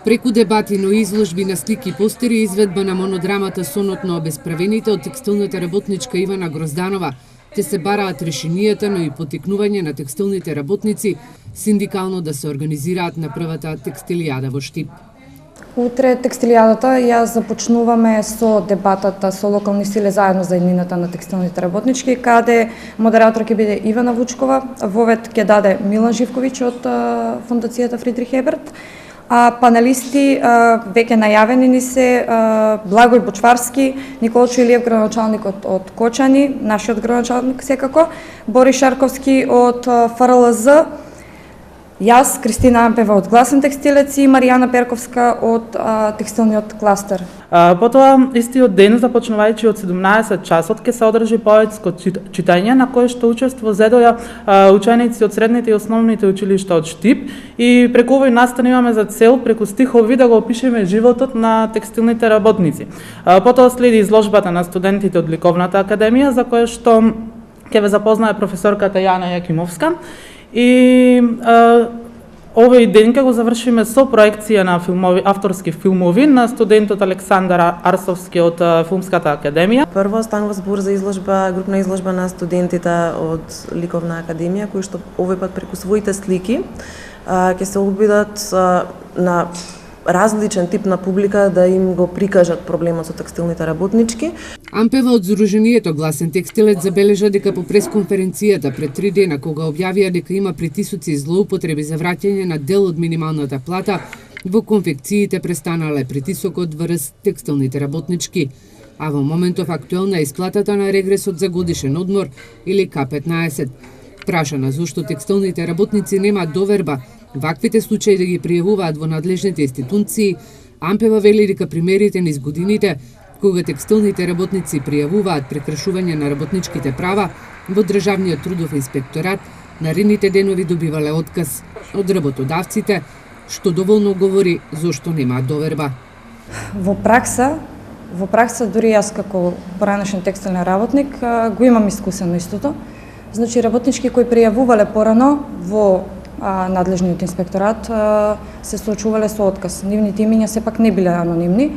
Преку дебати, но изложби на слики и постери, изведба на монодрамата Сонот на обесправените од текстилната работничка Ивана Грозданова, те се бараат решенијата, но и потикнување на текстилните работници синдикално да се организираат на првата текстилијада во Штип. Утре текстилијадата ја започнуваме со дебатата со локални сили заедно за еднината на текстилните работнички, каде модератор ќе биде Ивана Вучкова, вовед ќе даде Милан Живковиќ од фондацијата Фридрих Еберт, а панелисти веќе најавени ни се Благој Бочварски, Николчо Илиев, градоначалник од Кочани, нашиот градоначалник секако, Борис Шарковски од ФРЛЗ, јас, Кристина Ампева од Гласен текстилец и Маријана Перковска од текстилниот кластер. Потоа, истиот ден, започнувајќи од 17 часот, ќе се одржи поетско читање на кое што учество зедоја ученици од средните и основните училишта од Штип и преку овој настан имаме за цел преку стихови да го опишеме животот на текстилните работници. Потоа следи изложбата на студентите од Ликовната академија за која што ќе ве запознае професорката Јана Јакимовска. И овој ден ќе го завршиме со проекција на авторски филмови на студентот Александар Арсовски од Филмската академија. Прво станува збор за изложба, групна изложба на студентите од Ликовна академија, кои што овој пат преку своите слики ќе се обидат на различен тип на публика да им го прикажат проблемот со текстилните работнички. Ампева од Здруженијето Гласен текстилец забележа дека по пресконференцијата пред 3 дена кога објавија дека има притисоци и злоупотреби за враќање на дел од минималната плата, во конфекциите престанале притисокот врз текстилните работнички, а во моментов актуелна е исплатата на регресот за годишен одмор или К15. Прашана зошто текстилните работници немаат доверба ваквите случаи да ги пријавуваат во надлежните институции, Ампева вели дека примерите низ годините кога текстилните работници пријавуваат прекршување на работничките права во Државниот трудов инспекторат, наредните денови добивале отказ од работодавците, што доволно говори зошто немаат доверба. Во пракса дури јас како поранешен текстилен работник го имам искусено истото. Значи работнички кои пријавувале порано во надлежниот инспекторат се соочувале со отказ. Нивните имиња сепак не биле анонимни.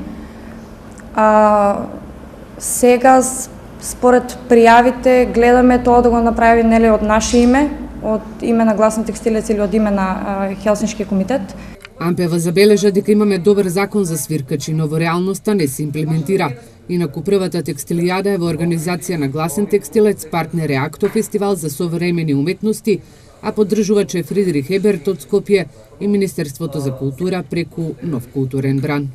Сега според пријавите гледаме тоа да го направи нели од наше име, од име на Гласен текстилец или од име на Хелсиншки комитет. Ампева забележа дека имаме добар закон за свиркачи, но во реалноста не се имплементира. Инаку првата текстилијада е во организација на Гласен текстилец, партнер е Акто фестивал за современи уметности, а поддржувач е Фридрих Еберт од Скопје и Министерството за култура преку Нов културен бран.